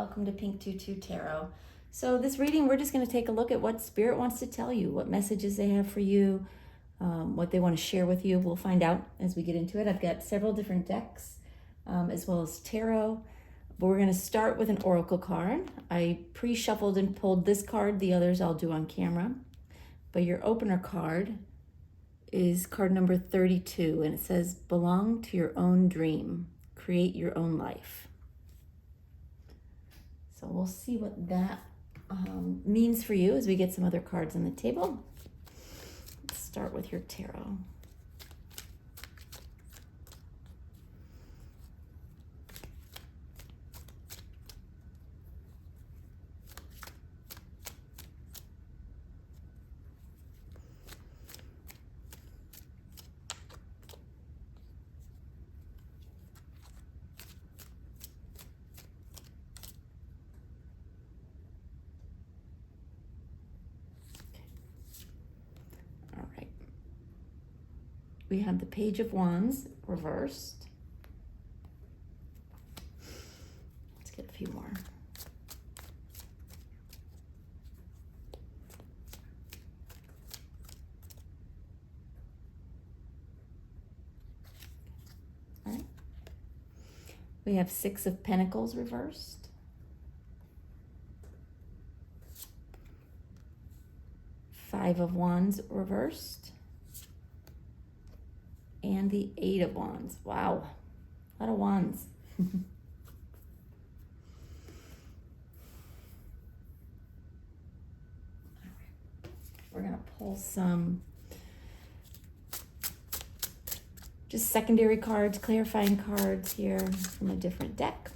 welcome to Pink Tutu Tarot. So this reading, we're just going to take a look at what Spirit wants to tell you, what messages they have for you, what they want to share with you. We'll find out as we get into it. I've got several different decks, as well as tarot, but we're going to start with an oracle card. I pre-shuffled and pulled this card. The others I'll do on camera. But your opener card is card number 32, and it says, belong to your own dream, create your own life. So we'll see what that means for you as we get some other cards on the table. Let's start with your tarot. We have the Page of Wands reversed. Let's get a few more. All right. We have Six of Pentacles reversed. Five of Wands reversed. And the Eight of Wands. Wow, a lot of wands. We're gonna pull some just secondary cards, clarifying cards here from a different deck.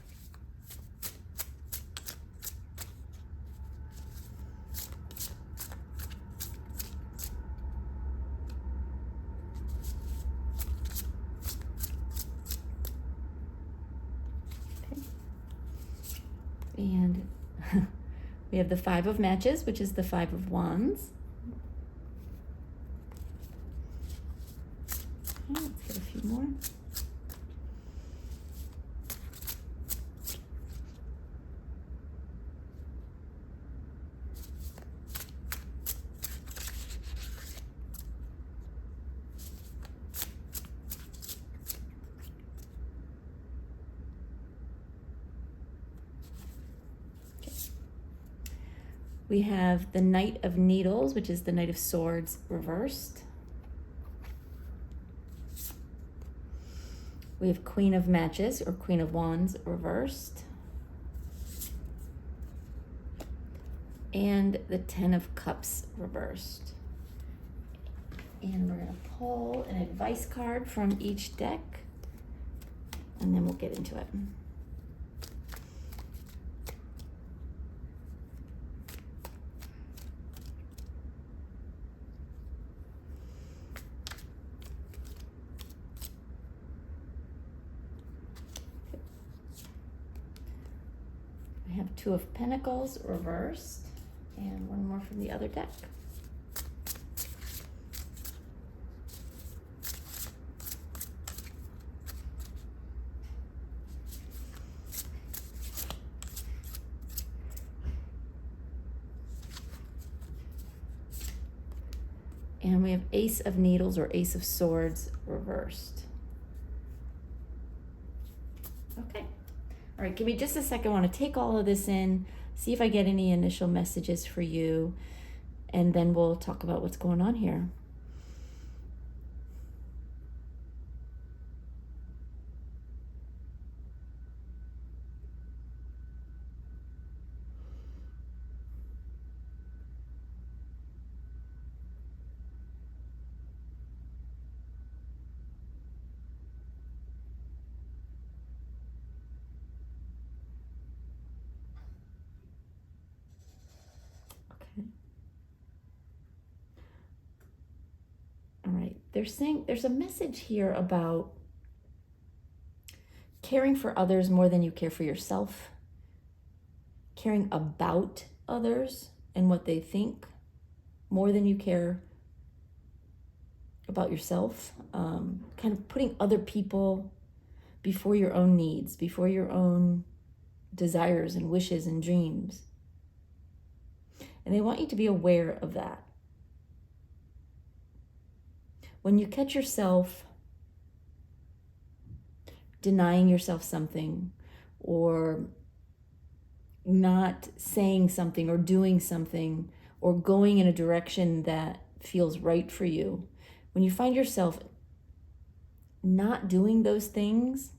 And we have the Five of Matches, which is the Five of Wands. Okay, let's get a few more. We have the Knight of Needles, which is the Knight of Swords reversed. We have Queen of Matches or Queen of Wands reversed. And the Ten of Cups reversed. And we're gonna pull an advice card from each deck, and then we'll get into it. I have Two of Pentacles reversed, and one more from the other deck. And we have Ace of Needles or Ace of Swords reversed. Okay. All right, give me just a second. I want to take all of this in, see if I get any initial messages for you, and then we'll talk about what's going on here. All right, they're saying there's a message here about caring for others more than you care for yourself, caring about others and what they think more than you care about yourself, kind of putting other people before your own needs, before your own desires and wishes and dreams. And they want you to be aware of that. When you catch yourself denying yourself something, or not saying something, or doing something, or going in a direction that feels right for you, when you find yourself not doing those things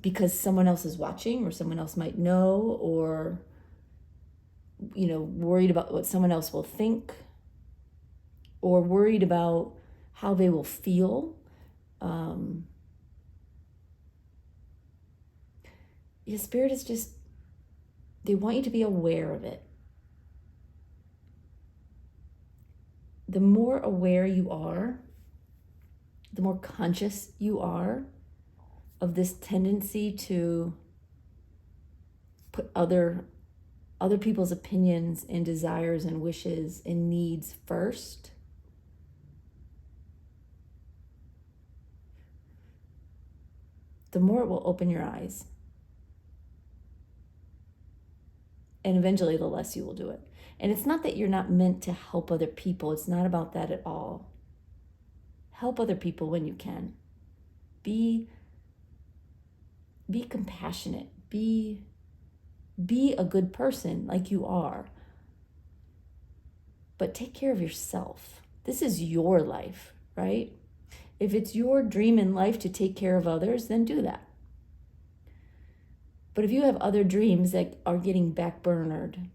because someone else is watching, or someone else might know, or worried about what someone else will think, or worried about how they will feel, your spirit is just, they want you to be aware of it. The more aware you are, the more conscious you are of this tendency to put other people's opinions and desires and wishes and needs first, the more it will open your eyes. And eventually, the less you will do it. And it's not that you're not meant to help other people. It's not about that at all. Help other people when you can. Be compassionate. Be a good person like you are. But take care of yourself. This is your life, right? If it's your dream in life to take care of others, then do that. But if you have other dreams that are getting backburnered,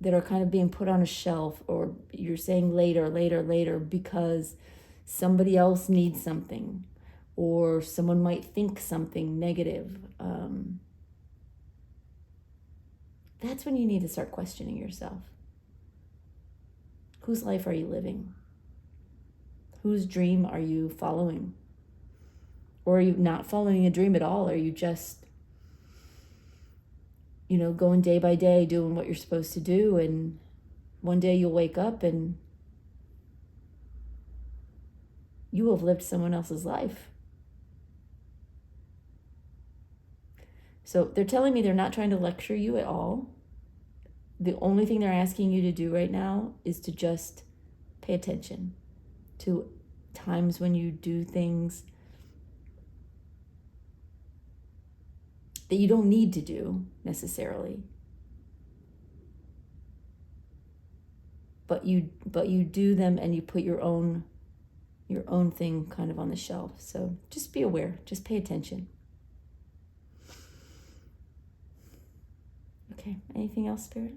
that are kind of being put on a shelf, or you're saying later, because somebody else needs something, or someone might think something negative, that's when you need to start questioning yourself. Whose life are you living? Whose dream are you following? Or are you not following a dream at all? Are you just going day by day, doing what you're supposed to do, and one day you'll wake up and you have lived someone else's life? So they're telling me they're not trying to lecture you at all. The only thing they're asking you to do right now is to just pay attention to times when you do things that you don't need to do necessarily, but you do them, and you put your own thing kind of on the shelf. So just be aware, just pay attention. Okay, anything else, Spirit?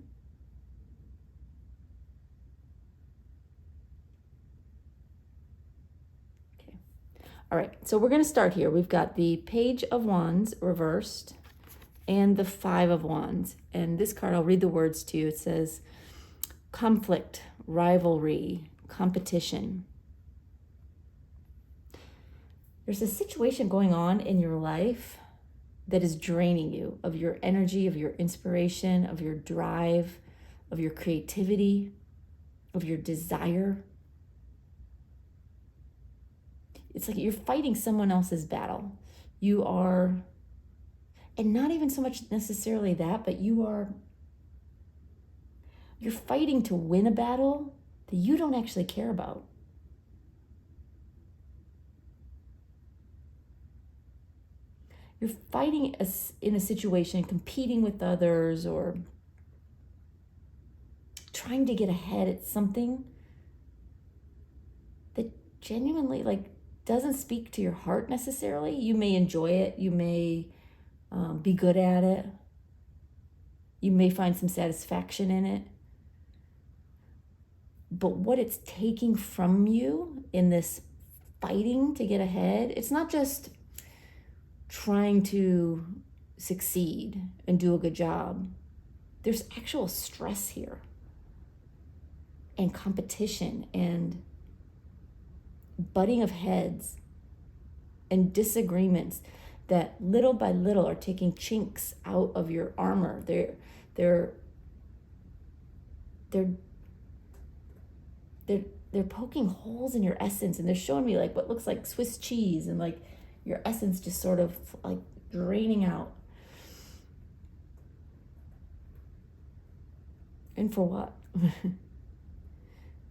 Okay. All right, so we're going to start here. We've got the Page of Wands reversed and the Five of Wands. And this card, I'll read the words to you. It says, conflict, rivalry, competition. There's a situation going on in your life that is draining you of your energy, of your inspiration, of your drive, of your creativity, of your desire. It's like you're fighting someone else's battle. You are, and not even so much necessarily that, but you're fighting to win a battle that you don't actually care about. You're fighting in a situation, competing with others, or trying to get ahead at something that genuinely doesn't speak to your heart necessarily. You may enjoy it. You may be good at it. You may find some satisfaction in it. But what it's taking from you in this fighting to get ahead, it's not just trying to succeed and do a good job. There's actual stress here, and competition, and butting of heads, and disagreements that little by little are taking chinks out of your armor. They're poking holes in your essence, and they're showing me what looks like Swiss cheese, and your essence just sort of draining out. And for what?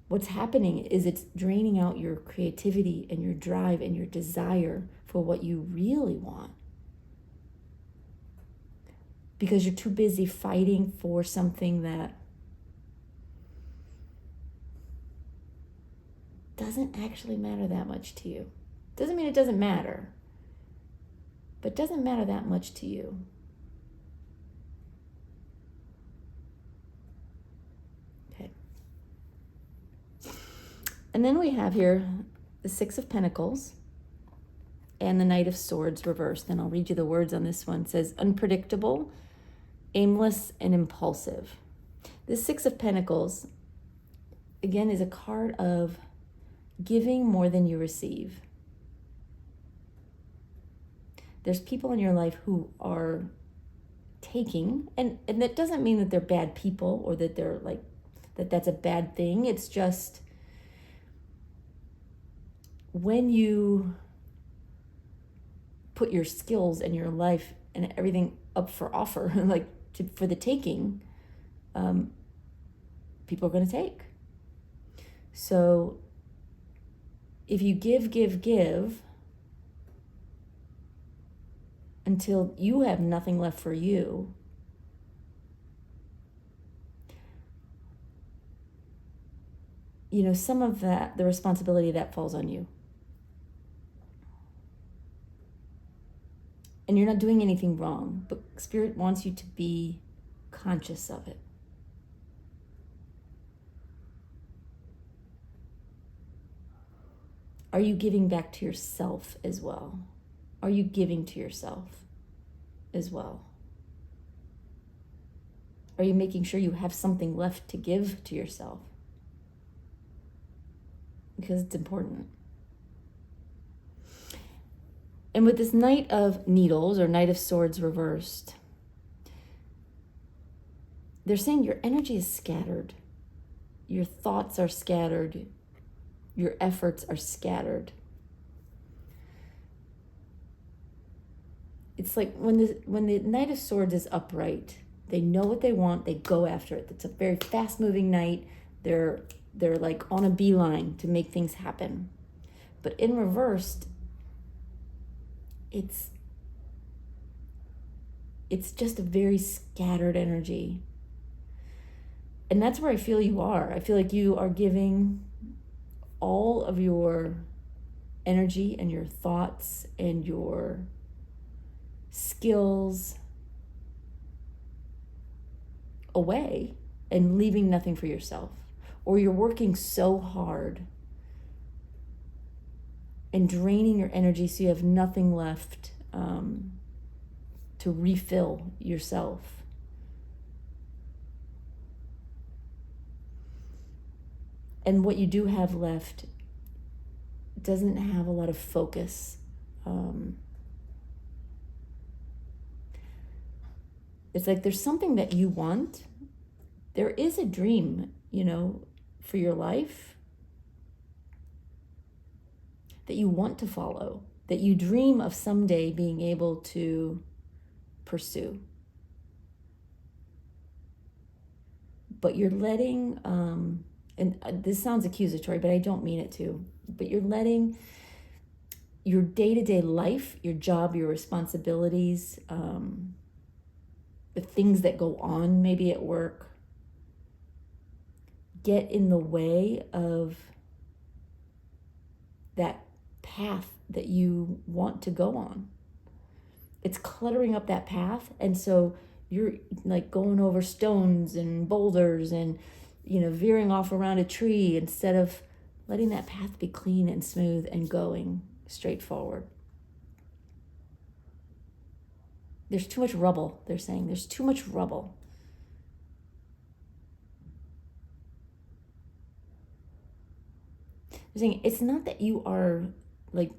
What's happening is it's draining out your creativity and your drive and your desire for what you really want. Because you're too busy fighting for something that doesn't actually matter that much to you. Doesn't mean it doesn't matter, but doesn't matter that much to you. Okay. And then we have here the Six of Pentacles and the Knight of Swords reversed. And I'll read you the words on this one. It says, unpredictable, aimless, and impulsive. This Six of Pentacles, again, is a card of giving more than you receive. There's people in your life who are taking, and that doesn't mean that they're bad people or that they're like, that's a bad thing. It's just when you put your skills and your life and everything up for offer, for the taking, people are going to take. So if you give until you have nothing left for you, some of that, the responsibility of that falls on you. And you're not doing anything wrong, but Spirit wants you to be conscious of it. Are you giving back to yourself as well? Are you giving to yourself as well? Are you making sure you have something left to give to yourself? Because it's important. And with this Knight of Needles or Knight of Swords reversed, they're saying your energy is scattered. Your thoughts are scattered. Your efforts are scattered. It's like when the Knight of Swords is upright, they know what they want, they go after it. It's a very fast-moving knight. They're like on a beeline to make things happen. But in reversed, it's just a very scattered energy. And that's where I feel you are. I feel like you are giving all of your energy and your thoughts and your skills away and leaving nothing for yourself. Or you're working so hard and draining your energy so you have nothing left to refill yourself. And what you do have left doesn't have a lot of focus. It's like there's something that you want. There is a dream, for your life that you want to follow, that you dream of someday being able to pursue. But you're letting, and this sounds accusatory, but I don't mean it to, but you're letting your day-to-day life, your job, your responsibilities, the things that go on maybe at work, get in the way of that path that you want to go on. It's cluttering up that path, and so you're like going over stones and boulders and veering off around a tree instead of letting that path be clean and smooth and going straight forward. There's too much rubble, they're saying. There's too much rubble. They're saying it's not that you are like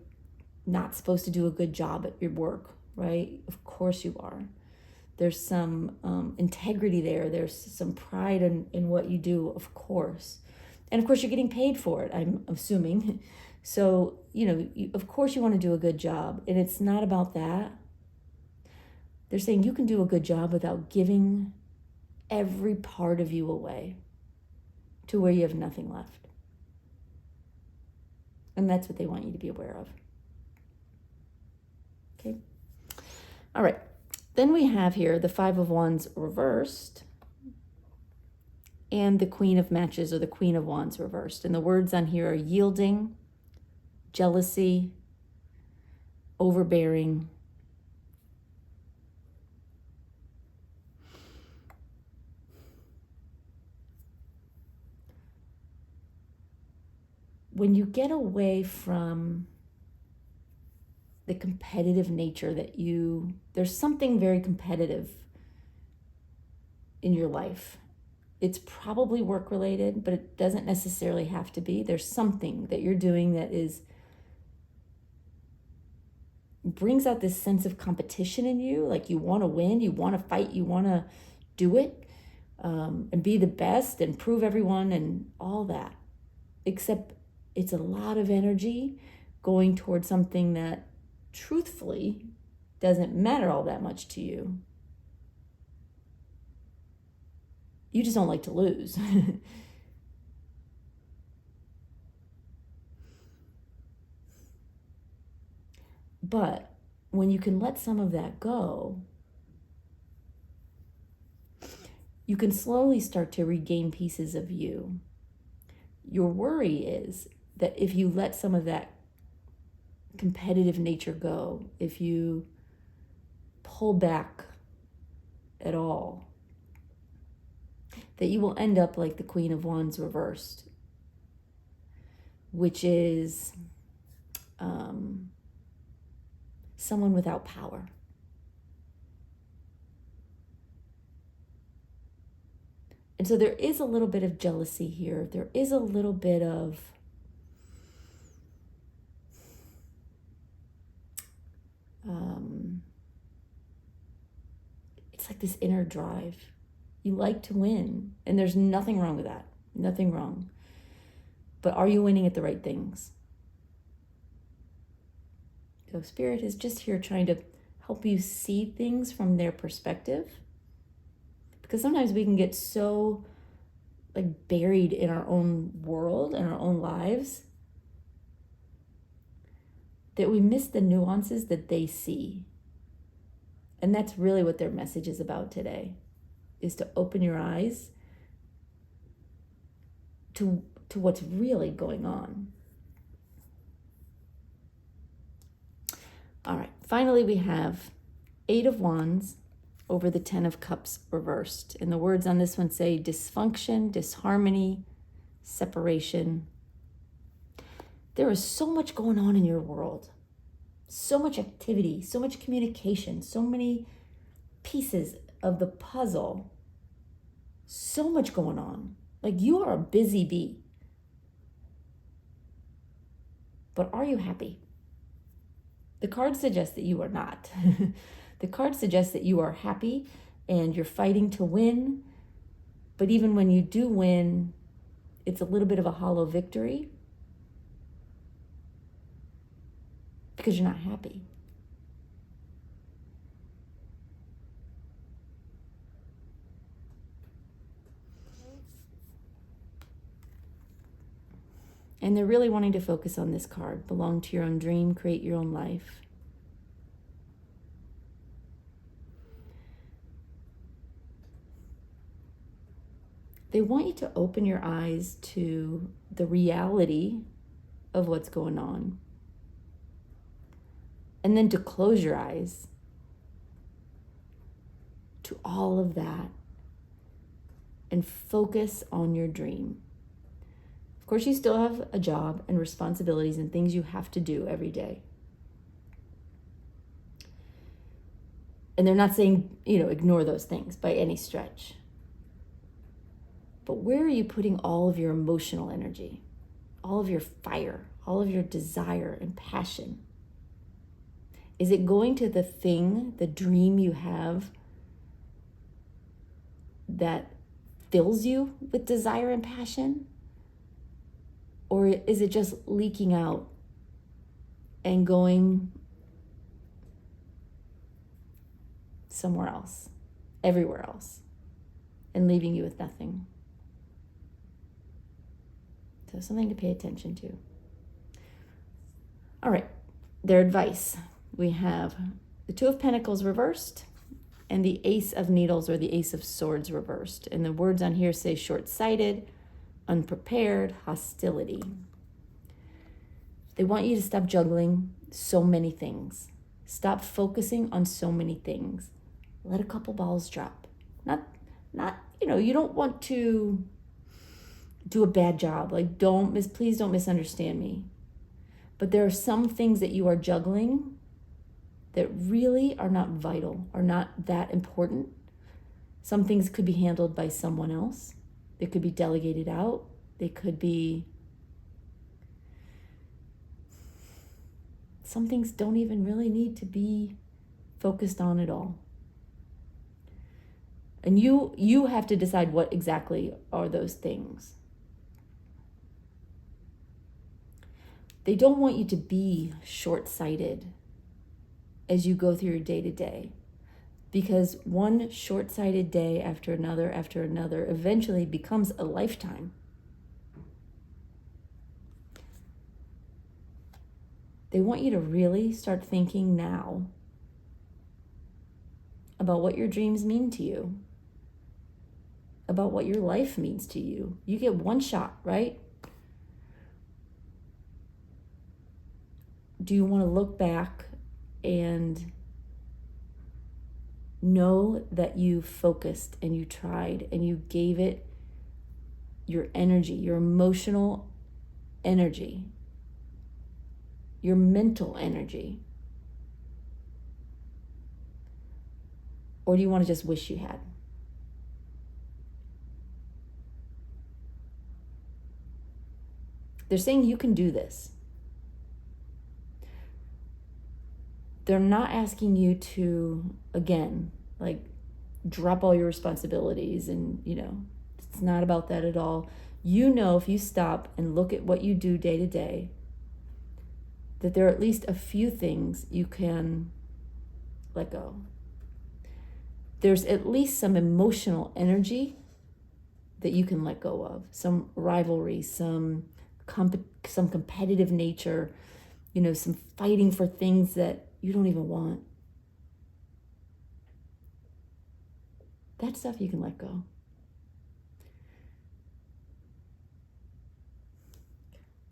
not supposed to do a good job at your work, right? Of course you are. There's some integrity there. There's some pride in what you do, of course. And of course you're getting paid for it, I'm assuming. So, of course you want to do a good job. And it's not about that. They're saying you can do a good job without giving every part of you away to where you have nothing left. And that's what they want you to be aware of. Okay. All right. Then we have here the Five of Wands reversed and the Queen of Matches, or the Queen of Wands reversed. And the words on here are yielding, jealousy, overbearing, when you get away from the competitive nature there's something very competitive in your life. It's probably work related, but it doesn't necessarily have to be. There's something that you're doing that brings out this sense of competition in you. Like you want to win, you want to fight, you want to do it, and be the best and prove everyone and all that. Except it's a lot of energy going towards something that truthfully doesn't matter all that much to you. You just don't like to lose. But when you can let some of that go, you can slowly start to regain pieces of you. Your worry is that if you let some of that competitive nature go, if you pull back at all, that you will end up like the Queen of Wands reversed, which is someone without power. And so there is a little bit of jealousy here. There is a little bit of it's like this inner drive. You like to win, and there's nothing wrong with that. Nothing wrong. But are you winning at the right things? So Spirit is just here trying to help you see things from their perspective. Because sometimes we can get so buried in our own world and our own lives that we miss the nuances that they see. And that's really what their message is about today, is to open your eyes to what's really going on. All right, finally we have Eight of Wands over the Ten of Cups reversed. And the words on this one say dysfunction, disharmony, separation. There is so much going on in your world. So much activity, so much communication, so many pieces of the puzzle. So much going on. Like you are a busy bee. But are you happy? The cards suggest that you are not. The cards suggest that you are happy and you're fighting to win. But even when you do win, it's a little bit of a hollow victory because you're not happy. And they're really wanting to focus on this card. Belong to your own dream, create your own life. They want you to open your eyes to the reality of what's going on. And then to close your eyes to all of that and focus on your dream. Of course, you still have a job and responsibilities and things you have to do every day. And they're not saying, ignore those things by any stretch. But where are you putting all of your emotional energy, all of your fire, all of your desire and passion? Is it going to the thing, the dream you have that fills you with desire and passion? Or is it just leaking out and going somewhere else, everywhere else, and leaving you with nothing. So something to pay attention to. All right, their advice. We have the Two of Pentacles reversed and the Ace of Needles or the Ace of Swords reversed. And the words on here say short-sighted, unprepared, hostility. They want you to stop juggling so many things. Stop focusing on so many things. Let a couple balls drop. Not, you don't want to do a bad job. Like, please don't misunderstand me. But there are some things that you are juggling that really are not vital, are not that important. Some things could be handled by someone else. They could be delegated out. They could be... Some things don't even really need to be focused on at all. And you have to decide what exactly are those things. They don't want you to be short-sighted as you go through your day-to-day, because one short-sighted day after another eventually becomes a lifetime. They want you to really start thinking now about what your dreams mean to you, about what your life means to you. You get one shot, right? Do you want to look back and know that you focused and you tried and you gave it your energy, your emotional energy, your mental energy? Or do you want to just wish you had? They're saying you can do this. They're not asking you to, again, like, drop all your responsibilities and, it's not about that at all. If you stop and look at what you do day to day, that there are at least a few things you can let go. There's at least some emotional energy that you can let go of, some rivalry, some competitive nature, some fighting for things that you don't even want. That stuff you can let go.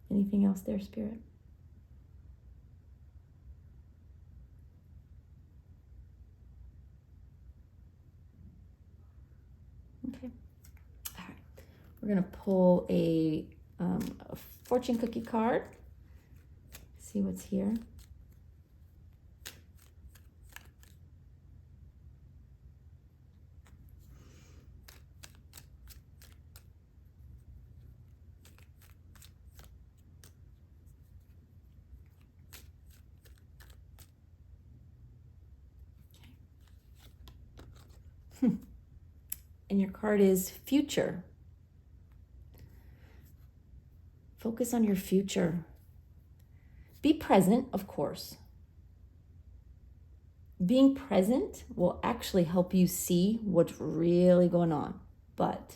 Anything else there, Spirit? Okay. All right. We're going to pull a fortune cookie card. See what's here. And your card is future. Focus on your future. Be present, of course. Being present will actually help you see what's really going on. But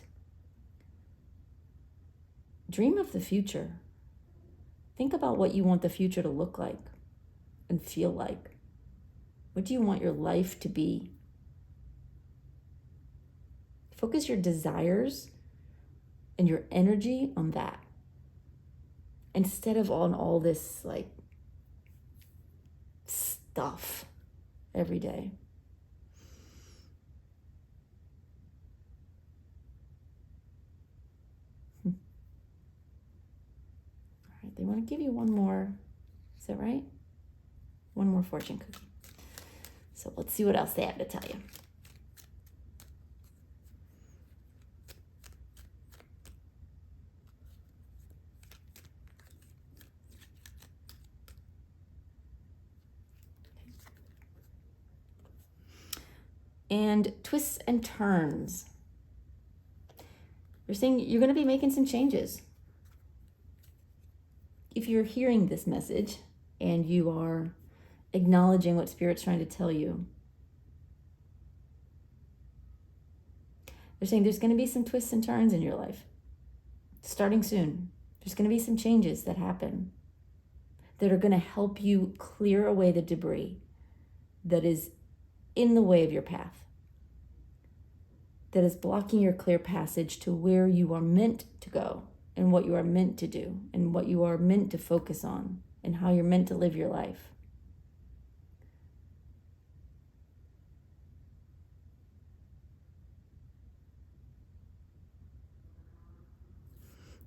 dream of the future. Think about what you want the future to look like and feel like. What do you want your life to be? Focus your desires and your energy on that, instead of on all this stuff every day. All right, they want to give you one more. Is that right? One more fortune cookie. So let's see what else they have to tell you. And twists and turns. They're saying you're going to be making some changes. If you're hearing this message and you are acknowledging what Spirit's trying to tell you, They're saying there's going to be some twists and turns in your life. Starting soon, there's going to be some changes that happen that are going to help you clear away the debris that is in the way of your path, that is blocking your clear passage to where you are meant to go and what you are meant to do and what you are meant to focus on and how you're meant to live your life.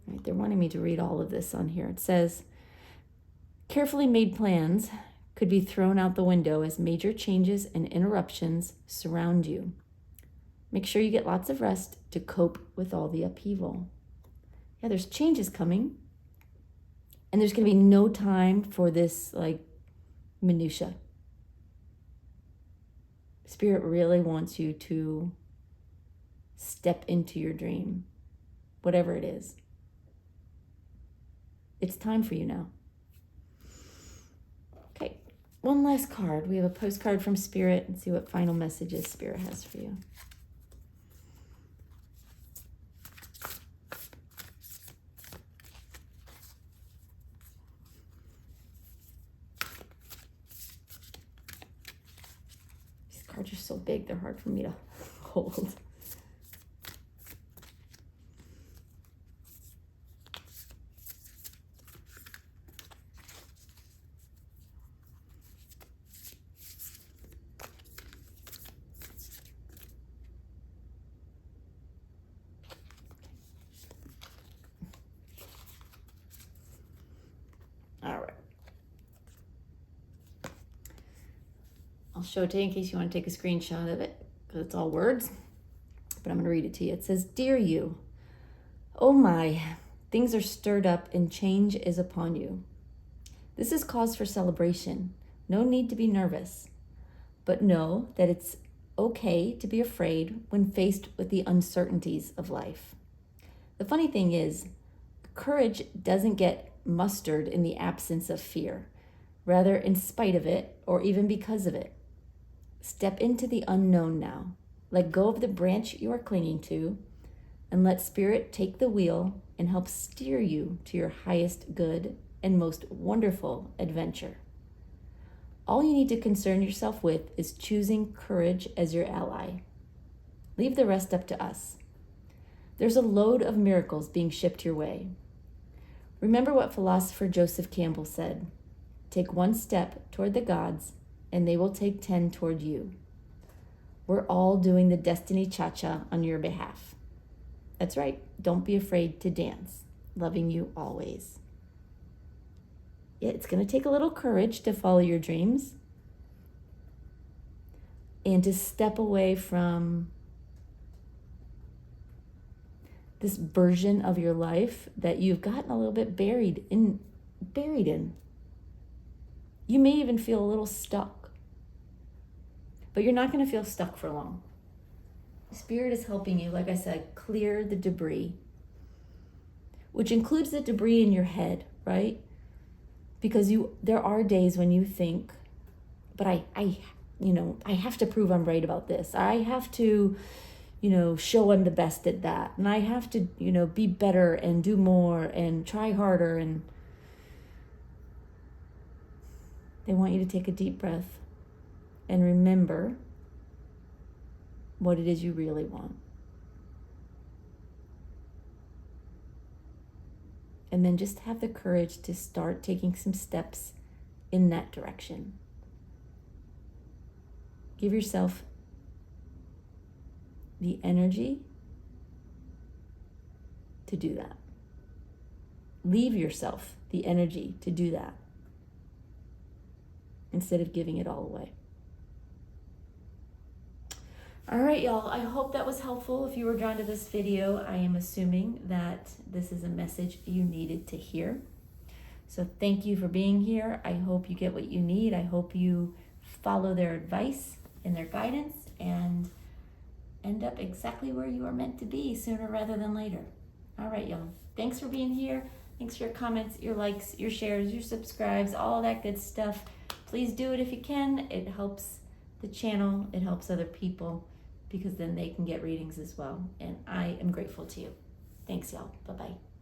Right, they're wanting me to read all of this on here. It says, carefully made plans could be thrown out the window as major changes and interruptions surround you. Make sure you get lots of rest to cope with all the upheaval. Yeah, there's changes coming. And there's going to be no time for this minutia. Spirit really wants you to step into your dream, whatever it is. It's time for you now. Okay, one last card. We have a postcard from Spirit and see what final messages Spirit has for you. These cards are so big, they're hard for me to hold. All right. I'll show it to you in case you want to take a screenshot of it, because it's all words, but I'm going to read it to you. It says, Dear you, oh my, things are stirred up and change is upon you. This is cause for celebration. No need to be nervous, but know that it's okay to be afraid when faced with the uncertainties of life. The funny thing is, courage doesn't get mustered in the absence of fear, rather in spite of it or even because of it. Step into the unknown now. Let go of the branch you are clinging to and let Spirit take the wheel and help steer you to your highest good and most wonderful adventure. All you need to concern yourself with is choosing courage as your ally. Leave the rest up to us. There's a load of miracles being shipped your way. Remember what philosopher Joseph Campbell said, take one step toward the gods and they will take 10 toward you. We're all doing the Destiny Cha-Cha on your behalf. That's right, don't be afraid to dance. Loving you always. Yeah, it's going to take a little courage to follow your dreams and to step away from this version of your life that you've gotten a little bit buried in. You may even feel a little stuck, but you're not going to feel stuck for long. Spirit is helping you, like I said, clear the debris, which includes the debris in your head, right? Because there are days when you think, but I have to prove I'm right about this. I have to show I'm the best at that. And I have to, be better and do more and try harder. And they want you to take a deep breath and remember what it is you really want. And then just have the courage to start taking some steps in that direction. Give yourself the energy to do that. Leave yourself the energy to do that instead of giving it all away. All right, y'all, I hope that was helpful. If you were drawn to this video, I am assuming that this is a message you needed to hear. So thank you for being here. I hope you get what you need. I hope you follow their advice and their guidance and end up exactly where you are meant to be sooner rather than later. All right, y'all. Thanks for being here. Thanks for your comments, your likes, your shares, your subscribes, all that good stuff. Please do it if you can. It helps the channel. It helps other people because then they can get readings as well. And I am grateful to you. Thanks, y'all. Bye-bye.